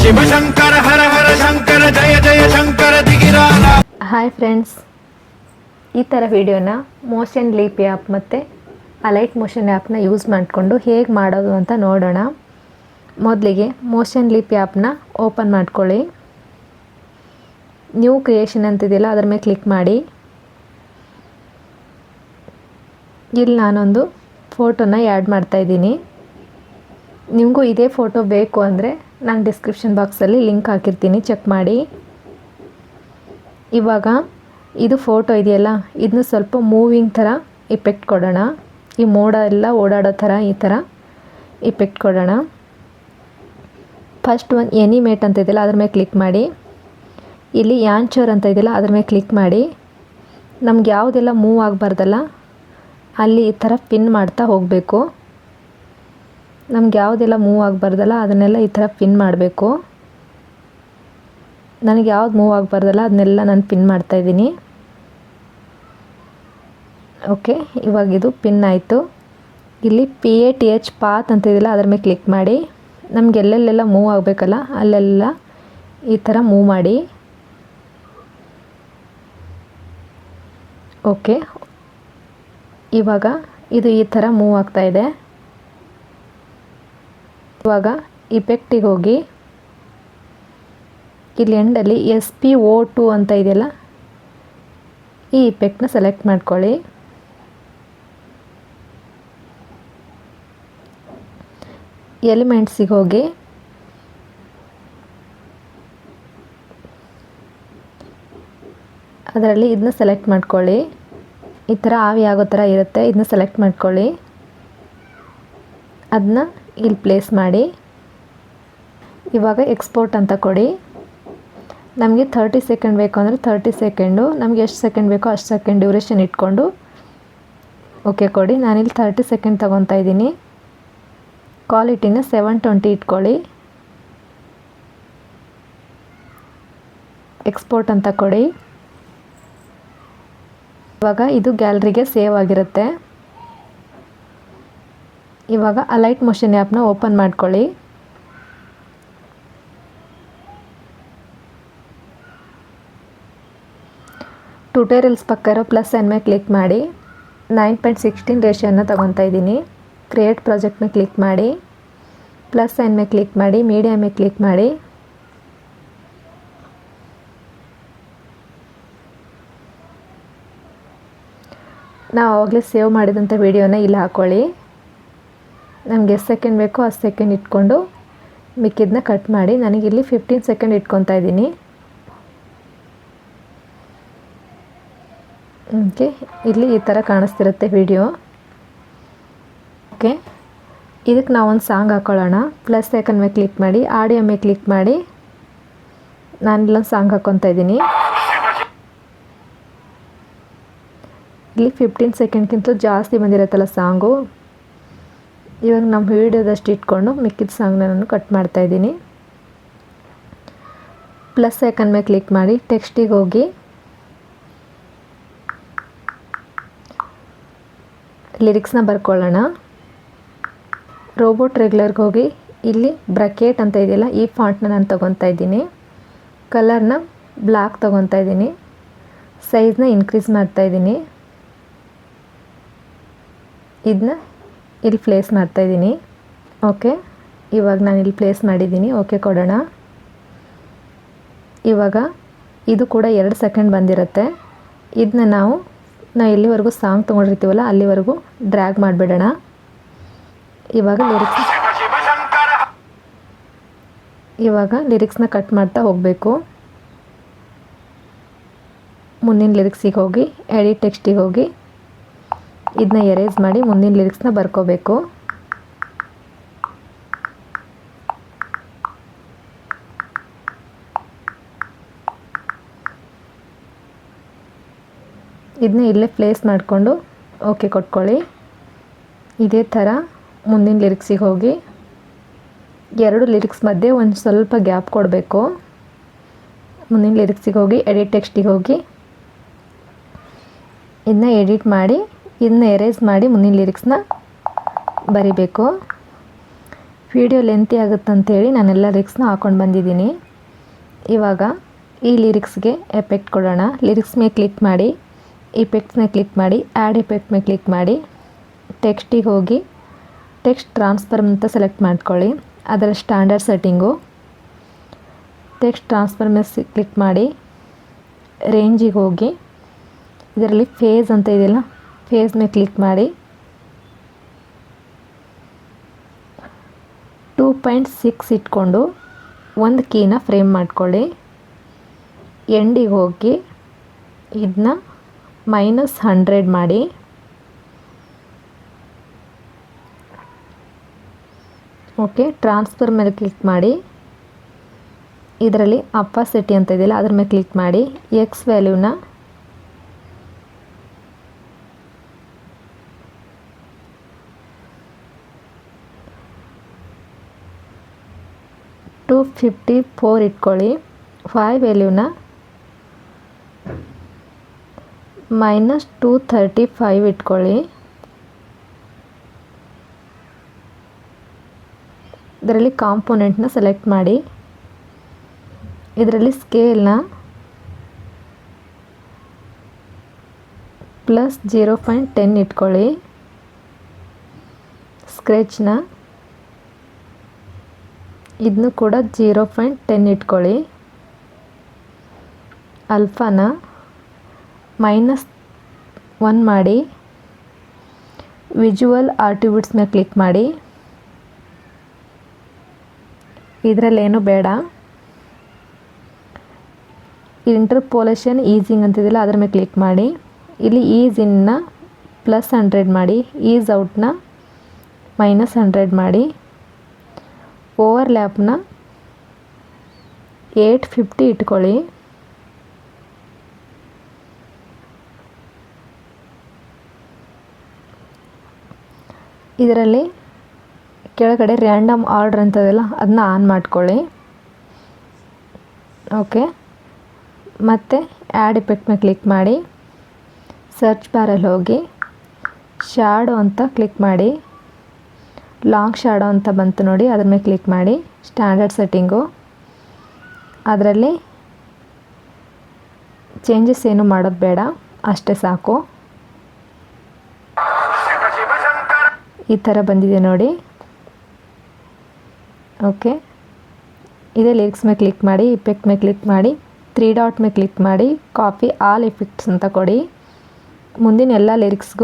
ಶಿವ ಶಂಕರ ಹರ ಹರ ಶಂಕರ ಜಯ ಜಯ Shankara ದಿಗಿರಾಲ. Hi friends, ಈ ಥರ ವಿಡಿಯೋನ ಮೋಷನ್ ಲೀಪ್ ಆ್ಯಪ್ ಮತ್ತು ಅಲೈಟ್ ಮೋಷನ್ ಆ್ಯಪ್ನ ಯೂಸ್ ಮಾಡಿಕೊಂಡು ಹೇಗೆ ಮಾಡೋದು ಅಂತ ನೋಡೋಣ. ಮೊದಲಿಗೆ ಮೋಷನ್ ಲೀಪ್ ಆ್ಯಪ್ನ ಓಪನ್ ಮಾಡ್ಕೊಳ್ಳಿ. ನ್ಯೂ ಕ್ರಿಯೇಷನ್ ಅಂತಿದೆಯಲ್ಲ ಅದರ ಮೇಲೆ ಕ್ಲಿಕ್ ಮಾಡಿ. ಇಲ್ಲಿ ನಾನೊಂದು ಫೋಟೋನ ಆ್ಯಡ್ ಮಾಡ್ತಾಯಿದ್ದೀನಿ. ನಿಮಗೂ ಇದೇ ಫೋಟೋ ಬೇಕು ಅಂದರೆ ನಾನು ಡಿಸ್ಕ್ರಿಪ್ಷನ್ ಬಾಕ್ಸಲ್ಲಿ ಲಿಂಕ್ ಹಾಕಿರ್ತೀನಿ, ಚೆಕ್ ಮಾಡಿ. ಇವಾಗ ಇದು ಫೋಟೋ ಇದೆಯಲ್ಲ, ಇದನ್ನ ಸ್ವಲ್ಪ ಮೂವಿಂಗ್ ಥರ ಇಫೆಕ್ಟ್ ಕೊಡೋಣ. ಈ ಮೋಡ ಎಲ್ಲ ಓಡಾಡೋ ಥರ ಈ ಥರ ಇಫೆಕ್ಟ್ ಕೊಡೋಣ. ಫಸ್ಟ್ ಒಂದು ಎನಿಮೇಟ್ ಅಂತ ಇದೆಯಲ್ಲ ಅದ್ರ ಮೇಲೆ ಕ್ಲಿಕ್ ಮಾಡಿ. ಇಲ್ಲಿ ಯಾಂಚರ್ ಅಂತ ಇದೆಯಲ್ಲ ಅದ್ರ ಮೇಲೆ ಕ್ಲಿಕ್ ಮಾಡಿ. ನಮ್ಗೆ ಯಾವುದೆಲ್ಲ ಮೂವ್ ಆಗಬಾರ್ದಲ್ಲ ಅಲ್ಲಿ ಈ ಥರ ಪಿನ್ ಮಾಡ್ತಾ ಹೋಗಬೇಕು. ನಮ್ಗೆ ಯಾವುದೆಲ್ಲ ಮೂವ್ ಆಗಬಾರ್ದಲ್ಲ ಅದನ್ನೆಲ್ಲ ಈ ಥರ ಪಿನ್ ಮಾಡಬೇಕು. ನನಗೆ ಯಾವ್ದು ಮೂವ್ ಆಗಬಾರ್ದಲ್ಲ ಅದನ್ನೆಲ್ಲ ನಾನು ಪಿನ್ ಮಾಡ್ತಾಯಿದ್ದೀನಿ. ಓಕೆ, ಇವಾಗ ಇದು ಪಿನ್ ಆಯಿತು. ಇಲ್ಲಿ PATH ಪಾತ್ ಅಂತ ಇದೆಯಲ್ಲ ಅದ್ರ ಮೇಲೆ ಕ್ಲಿಕ್ ಮಾಡಿ. ನಮ್ಗೆ ಎಲ್ಲೆಲ್ಲೆಲ್ಲ ಮೂವ್ ಆಗಬೇಕಲ್ಲ ಅಲ್ಲೆಲ್ಲ ಈ ಥರ ಮೂವ್ ಮಾಡಿ. ಓಕೆ, ಇವಾಗ ಇದು ಈ ಥರ ಮೂವ್ ಆಗ್ತಾಯಿದೆ. ಇವಾಗ ಇಫೆಕ್ಟಿಗೆ ಹೋಗಿ ಇಲ್ಲಿ ಎಂಡಲ್ಲಿ SPO2 ಅಂತ ಇದೆಯಲ್ಲ ಈ ಇಫೆಕ್ಟ್ನ ಸೆಲೆಕ್ಟ್ ಮಾಡ್ಕೊಳ್ಳಿ. ಎಲಿಮೆಂಟ್ಸಿಗೆ ಹೋಗಿ ಅದರಲ್ಲಿ ಇದನ್ನ ಸೆಲೆಕ್ಟ್ ಮಾಡ್ಕೊಳ್ಳಿ. ಈ ಥರ ಆವಿ ಆಗೋ ಥರ ಇರುತ್ತೆ, ಇದನ್ನ ಸೆಲೆಕ್ಟ್ ಮಾಡ್ಕೊಳ್ಳಿ. ಅದನ್ನ ಇಲ್ಲಿ ಪ್ಲೇಸ್ ಮಾಡಿ. ಇವಾಗ ಎಕ್ಸ್ಪೋರ್ಟ್ ಅಂತ ಕೊಡಿ. ನಮಗೆ 30 ಸೆಕೆಂಡ್ ಬೇಕು ಅಂದರೆ 30 ಸೆಕೆಂಡು, ನಮಗೆ ಎಷ್ಟು ಸೆಕೆಂಡ್ ಬೇಕೋ ಅಷ್ಟು ಸೆಕೆಂಡ್ ಡ್ಯೂರೇಷನ್ ಇಟ್ಕೊಂಡು ಓಕೆ ಕೊಡಿ. ನಾನಿಲ್ಲಿ 30 ಸೆಕೆಂಡ್ ತೊಗೊತಾ ಇದ್ದೀನಿ. ಕ್ವಾಲಿಟಿನ 720 ಇಟ್ಕೊಳ್ಳಿ. ಎಕ್ಸ್ಪೋರ್ಟ್ ಅಂತ ಕೊಡಿ. ಇವಾಗ ಇದು ಗ್ಯಾಲರಿಗೆ ಸೇವ್ ಆಗಿರುತ್ತೆ. ಇವಾಗ ಅಲೈಟ್ ಮೋಷನ್ ಆ್ಯಪ್ನ ಓಪನ್ ಮಾಡ್ಕೊಳ್ಳಿ. ಟ್ಯುಟೋರಿಯಲ್ಸ್ ಪಕ್ಕ ಇರೋ ಪ್ಲಸ್ ಸೈನ್ ಮೇಲೆ ಕ್ಲಿಕ್ ಮಾಡಿ. 9:16 ರೇಷಿಯೋನ ತೊಗೊತಾ ಇದ್ದೀನಿ. ಕ್ರಿಯೇಟ್ ಪ್ರಾಜೆಕ್ಟ್ ಮೇಲೆ ಕ್ಲಿಕ್ ಮಾಡಿ. ಪ್ಲಸ್ ಸೈನ್ ಮೇಲೆ ಕ್ಲಿಕ್ ಮಾಡಿ. ಮೀಡಿಯಾ ಮೇಲೆ ಕ್ಲಿಕ್ ಮಾಡಿ. ನಾವು ಆವಾಗಲೇ ಸೇವ್ ಮಾಡಿದಂಥ ವಿಡಿಯೋನ ಇಲ್ಲಿ ಹಾಕ್ಕೊಳ್ಳಿ. ನಮಗೆ ಎಷ್ಟು ಸೆಕೆಂಡ್ ಬೇಕೋ ಅಷ್ಟು ಸೆಕೆಂಡ್ ಇಟ್ಕೊಂಡು ಮಿಕ್ಕಿದ್ದನ್ನ ಕಟ್ ಮಾಡಿ. ನನಗಿಲ್ಲಿ 15 ಸೆಕೆಂಡ್ ಇಟ್ಕೊತಾ ಇದ್ದೀನಿ. ಓಕೆ, ಇಲ್ಲಿ ಈ ಥರ ಕಾಣಿಸ್ತಿರುತ್ತೆ ವಿಡಿಯೋ. ಓಕೆ, ಇದಕ್ಕೆ ನಾವೊಂದು ಸಾಂಗ್ ಹಾಕ್ಕೊಳ್ಳೋಣ. ಪ್ಲಸ್ ಐಕನ್ ಮೇಲೆ ಕ್ಲಿಕ್ ಮಾಡಿ. ಆಡಿಯೋ ಮೇಲೆ ಕ್ಲಿಕ್ ಮಾಡಿ. ನಾನಿಲ್ಲೊಂದು ಸಾಂಗ್ ಹಾಕ್ಕೊತಾ ಇದ್ದೀನಿ. ಇಲ್ಲಿ 15 ಸೆಕೆಂಡ್ಗಿಂತ ಜಾಸ್ತಿ ಬಂದಿರುತ್ತಲ್ಲ ಸಾಂಗು. ಇವಾಗ ನಮ್ಮ ವಿಡಿಯೋದಷ್ಟು ಇಟ್ಕೊಂಡು ಮಿಕ್ಕಿದ ಸಾಂಗ್ನ ನಾನು ಕಟ್ ಮಾಡ್ತಾಯಿದ್ದೀನಿ. ಪ್ಲಸ್ ಐಕನ್ ಮೇಲೆ ಕ್ಲಿಕ್ ಮಾಡಿ. ಟೆಕ್ಸ್ಟಿಗೆ ಹೋಗಿ ಲಿರಿಕ್ಸ್ನ ಬರ್ಕೊಳ್ಳೋಣ. ರೋಬೋಟ್ ರೆಗ್ಯುಲರ್ಗೆ ಹೋಗಿ ಇಲ್ಲಿ ಬ್ರಾಕೆಟ್ ಅಂತ ಇದೆಯಲ್ಲ ಈ ಫಾಂಟ್ನ ನಾನು ತೊಗೊತಾ ಇದ್ದೀನಿ. ಕಲರ್ನ ಬ್ಲ್ಯಾಕ್ ತೊಗೊತಾ ಇದ್ದೀನಿ. ಸೈಜ್ನ ಇನ್ಕ್ರೀಸ್ ಮಾಡ್ತಾಯಿದ್ದೀನಿ. ಇದನ್ನ ಇಲ್ಲಿ ಪ್ಲೇಸ್ ಮಾಡ್ತಾಯಿದ್ದೀನಿ. ಓಕೆ, ಇವಾಗ ನಾನು ಇಲ್ಲಿ ಪ್ಲೇಸ್ ಮಾಡಿದ್ದೀನಿ. ಓಕೆ ಕೊಡೋಣ. ಇವಾಗ ಇದು ಕೂಡ 2 ಸೆಕೆಂಡ್ ಬಂದಿರುತ್ತೆ. ಇದನ್ನ ನಾವು ಎಲ್ಲಿವರೆಗೂ ಸಾಂಗ್ ತೊಗೊಂಡಿರ್ತೀವಲ್ಲ ಅಲ್ಲಿವರೆಗೂ ಡ್ರ್ಯಾಗ್ ಮಾಡಿಬಿಡೋಣ. ಇವಾಗ ಲಿರಿಕ್ಸ್ನ ಕಟ್ ಮಾಡ್ತಾ ಹೋಗಬೇಕು. ಮುಂದಿನ ಲಿರಿಕ್ಸಿಗೆ ಹೋಗಿ ಎಡಿಟ್ ಟೆಕ್ಸ್ಟಿಗೆ ಹೋಗಿ ಇದನ್ನ ಎರೇಸ್ ಮಾಡಿ ಮುಂದಿನ ಲಿರಿಕ್ಸ್ನ ಬರ್ಕೋಬೇಕು. ಇದನ್ನ ಇಲ್ಲೇ ಪ್ಲೇಸ್ ಮಾಡಿಕೊಂಡು ಓಕೆ ಕೊಟ್ಕೊಳ್ಳಿ. ಇದೇ ಥರ ಮುಂದಿನ ಲಿರಿಕ್ಸಿಗೆ ಹೋಗಿ 2 ಲಿರಿಕ್ಸ್ ಮಧ್ಯೆ ಒಂದು ಸ್ವಲ್ಪ ಗ್ಯಾಪ್ ಕೊಡಬೇಕು. ಮುಂದಿನ ಲಿರಿಕ್ಸಿಗೆ ಹೋಗಿ ಎಡಿಟ್ ಟೆಕ್ಸ್ಟಿಗೆ ಹೋಗಿ ಇದನ್ನ ಎಡಿಟ್ ಮಾಡಿ ಇದನ್ನ ಎರೇಸ್ ಮಾಡಿ ಮುಂದಿನ ಲಿರಿಕ್ಸ್ನ ಬರಿಬೇಕು. ವಿಡಿಯೋ ಲೆಂತಿ ಆಗುತ್ತಂತೇಳಿ ನಾನೆಲ್ಲ ಲಿರಿಕ್ಸ್ನ ಹಾಕ್ಕೊಂಡು ಬಂದಿದ್ದೀನಿ. ಇವಾಗ ಈ ಲಿರಿಕ್ಸ್ಗೆ ಎಫೆಕ್ಟ್ ಕೊಡೋಣ. ಲಿರಿಕ್ಸ್ ಮೇಲೆ ಕ್ಲಿಕ್ ಮಾಡಿ, ಇಫೆಕ್ಟ್ಸ್ನ ಕ್ಲಿಕ್ ಮಾಡಿ, ಆ್ಯಡ್ ಎಫೆಕ್ಟ್ ಮೇಲೆ ಕ್ಲಿಕ್ ಮಾಡಿ, ಟೆಕ್ಸ್ಟಿಗೆ ಹೋಗಿ ಟೆಕ್ಸ್ಟ್ ಟ್ರಾನ್ಸ್ಫರ್ಮ್ ಅಂತ ಸೆಲೆಕ್ಟ್ ಮಾಡ್ಕೊಳ್ಳಿ. ಅದರ ಸ್ಟ್ಯಾಂಡರ್ಡ್ ಸೆಟ್ಟಿಂಗು ಟೆಕ್ಸ್ಟ್ ಟ್ರಾನ್ಸ್ಫರ್ಮ್ ಮೇಲೆ ಕ್ಲಿಕ್ ಮಾಡಿ, ರೇಂಜಿಗೆ ಹೋಗಿ ಇದರಲ್ಲಿ ಫೇಸ್ ಅಂತ ಇದೆಯಲ್ಲ, ಫೇಸ್ ಮೇಲೆ ಕ್ಲಿಕ್ ಮಾಡಿ 2.6 ಇಟ್ಕೊಂಡು ಒಂದು ಕೀನ ಫ್ರೇಮ್ ಮಾಡ್ಕೊಳ್ಳಿ. ಎಂಡಿಗೆ ಹೋಗಿ ಇದನ್ನ -100 ಮಾಡಿ, ಓಕೆ. ಟ್ರಾನ್ಸ್ಫರ್ ಮೇಲೆ ಕ್ಲಿಕ್ ಮಾಡಿ, ಇದರಲ್ಲಿ ಅಪಾಸಿಟಿ ಅಂತ ಇದೆಯಲ್ಲ ಅದ್ರ ಮೇಲೆ ಕ್ಲಿಕ್ ಮಾಡಿ, ಎಕ್ಸ್ ವ್ಯಾಲ್ಯೂನ 254 ಇಟ್ಕೊಳ್ಳಿ. 5 ವ್ಯಾಲ್ಯೂನ -235 ಇಟ್ಕೊಳ್ಳಿ. ಇದರಲ್ಲಿ ಕಾಂಪೊನೆಂಟ್ನ ಸೆಲೆಕ್ಟ್ ಮಾಡಿ, ಇದರಲ್ಲಿ ಸ್ಕೇಲ್ನ +0.10 ಇಟ್ಕೊಳ್ಳಿ. ಸ್ಕ್ರೆಚ್ನ ಇದನ್ನು ಕೂಡ 0.10 ಇಟ್ಕೊಳ್ಳಿ. ಅಲ್ಫಾನ -1 ಮಾಡಿ, ವಿಜುವಲ್ ಆಟ್ರಿಬ್ಯೂಟ್ಸ್ ಮೇಲೆ ಕ್ಲಿಕ್ ಮಾಡಿ. ಇದರಲ್ಲೇನು ಬೇಡ, ಇಂಟರ್ಪೋಲೇಷನ್ ಈಸಿಂಗ್ ಅಂತಿದೆಯಲ್ಲ ಅದ್ರ ಮೇಲೆ ಕ್ಲಿಕ್ ಮಾಡಿ. ಇಲ್ಲಿ ಈಸ್ ಇನ್ನ +100 ಮಾಡಿ, ಈಸ್ ಔಟ್ನ -100 ಮಾಡಿ, ಓವರ್ಲ್ಯಾಪ್ನ 850 ಇಟ್ಕೊಳ್ಳಿ. ಇದರಲ್ಲಿ ಕೆಳಗಡೆ ರ್ಯಾಂಡಮ್ ಆರ್ಡರ್ ಅಂತದಲ್ಲ ಅದನ್ನ ಆನ್ ಮಾಡ್ಕೊಳ್ಳಿ, ಓಕೆ. ಮತ್ತು ಆ್ಯಡ್ ಎಫೆಕ್ಟ್ ಮೇಲೆ ಕ್ಲಿಕ್ ಮಾಡಿ, ಸರ್ಚ್ ಬಾರಲ್ಲಿ ಹೋಗಿ ಶ್ಯಾಡೋ ಅಂತ ಕ್ಲಿಕ್ ಮಾಡಿ. ಲಾಂಗ್ ಶ್ಯಾಡೋ ಅಂತ ಬಂತು ನೋಡಿ, ಅದ್ರ ಮೇಲೆ ಕ್ಲಿಕ್ ಮಾಡಿ. ಸ್ಟ್ಯಾಂಡರ್ಡ್ ಸೆಟ್ಟಿಂಗು ಅದರಲ್ಲಿ ಚೇಂಜಸ್ ಏನು ಮಾಡೋದು ಬೇಡ, ಅಷ್ಟೇ ಸಾಕು. ಈ ಥರ ಬಂದಿದೆ ನೋಡಿ, ಓಕೆ. ಇದೇ ಲಿರಿಕ್ಸ್ ಮೇಲೆ ಕ್ಲಿಕ್ ಮಾಡಿ, ಇಫೆಕ್ಟ್ ಮೇಲೆ ಕ್ಲಿಕ್ ಮಾಡಿ, 3 ಡಾಟ್ ಮೇಲೆ ಕ್ಲಿಕ್ ಮಾಡಿ, ಕಾಪಿ ಆಲ್ ಎಫೆಕ್ಟ್ಸ್ ಅಂತ ಕೊಡಿ. ಮುಂದಿನ ಎಲ್ಲ ಲಿರಿಕ್ಸ್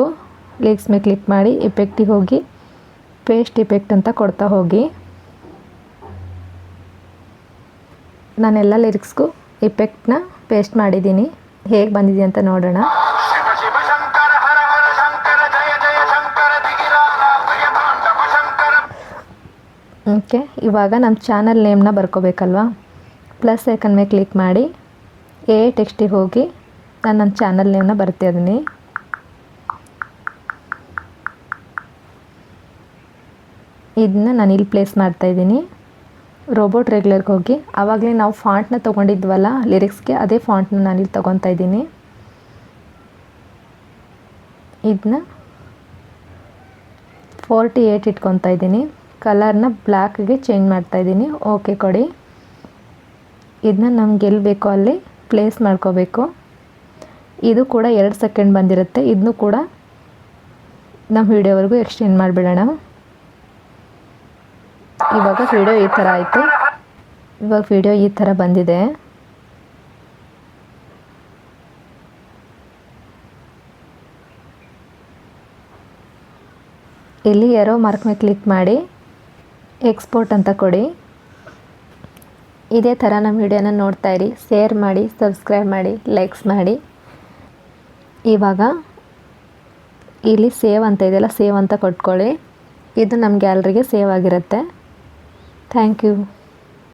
ಮೇಲೆ ಕ್ಲಿಕ್ ಮಾಡಿ, ಇಫೆಕ್ಟಿಗೆ ಹೋಗಿ ಪೇಸ್ಟ್ ಇಫೆಕ್ಟ್ ಅಂತ ಕೊಡ್ತಾ ಹೋಗಿ. ನಾನೆಲ್ಲ ಲಿರಿಕ್ಸ್ಗೂ ಇಫೆಕ್ಟ್ನ ಪೇಸ್ಟ್ ಮಾಡಿದ್ದೀನಿ. ಹೇಗೆ ಬಂದಿದೆ ಅಂತ ನೋಡೋಣ. ಓಕೆ, ಇವಾಗ ನಮ್ಮ ಚಾನಲ್ ನೇಮ್ನ ಬರ್ಕೋಬೇಕಲ್ವಾ, ಪ್ಲಸ್ ಐಕನ್ ಮೇಲೆ ಕ್ಲಿಕ್ ಮಾಡಿ, ಟೆಕ್ಸ್ಟಿಗೆ ಹೋಗಿ ನಾನು ನನ್ನ ಚಾನಲ್ ನೇಮ್ನ ಬರ್ತಿದ್ದೀನಿ. ಇದನ್ನ ನಾನು ಇಲ್ಲಿ ಪ್ಲೇಸ್ ಮಾಡ್ತಾಯಿದ್ದೀನಿ. ರೋಬೋಟ್ ರೆಗ್ಯುಲರ್ಗೆ ಹೋಗಿ ಆವಾಗಲೇ ನಾವು ಫಾಂಟ್ನ ತೊಗೊಂಡಿದ್ವಲ್ಲ ಲಿರಿಕ್ಸ್ಗೆ, ಅದೇ ಫಾಂಟ್ನ ನಾನಿಲ್ಲಿ ತೊಗೊತಾ ಇದ್ದೀನಿ. ಇದನ್ನ 48 ಇಟ್ಕೊತಾ ಇದ್ದೀನಿ. ಕಲರ್ನ ಬ್ಲ್ಯಾಕ್ಗೆ ಚೇಂಜ್ ಮಾಡ್ತಾಯಿದ್ದೀನಿ, ಓಕೆ ಕೊಡಿ. ಇದನ್ನ ನಮ್ಗೆ ಎಲ್ಲಿ ಬೇಕೋ ಅಲ್ಲಿ ಪ್ಲೇಸ್ ಮಾಡ್ಕೋಬೇಕು. ಇದು ಕೂಡ 2 ಸೆಕೆಂಡ್ ಬಂದಿರುತ್ತೆ. ಇದನ್ನು ಕೂಡ ನಮ್ಮ ವಿಡಿಯೋವರೆಗೂ ಎಕ್ಸ್ಟೆಂಡ್ ಮಾಡಿಬಿಡೋಣ. ಇವಾಗ ವಿಡಿಯೋ ಈ ಥರ ಆಯಿತು. ಇವಾಗ ವಿಡಿಯೋ ಈ ಥರ ಬಂದಿದೆ. ಇಲ್ಲಿ ಎರೋ ಮಾರ್ಕ್ ಮೇಲೆ ಕ್ಲಿಕ್ ಮಾಡಿ ಎಕ್ಸ್ಪೋರ್ಟ್ ಅಂತ ಕೊಡಿ. ಇದೇ ಥರ ನಮ್ಮ ವಿಡಿಯೋನ ನೋಡ್ತಾ ಇರಿ. ಶೇರ್ ಮಾಡಿ, ಸಬ್ಸ್ಕ್ರೈಬ್ ಮಾಡಿ, ಲೈಕ್ಸ್ ಮಾಡಿ. ಇವಾಗ ಇಲ್ಲಿ ಸೇವ್ ಅಂತ ಇದೆಯಲ್ಲ, ಸೇವ್ ಅಂತ ಕೊಟ್ಕೊಳ್ಳಿ. ಇದು ನಮ್ಮ ಗ್ಯಾಲರಿಗೆ ಸೇವ್ ಆಗಿರುತ್ತೆ. Thank you.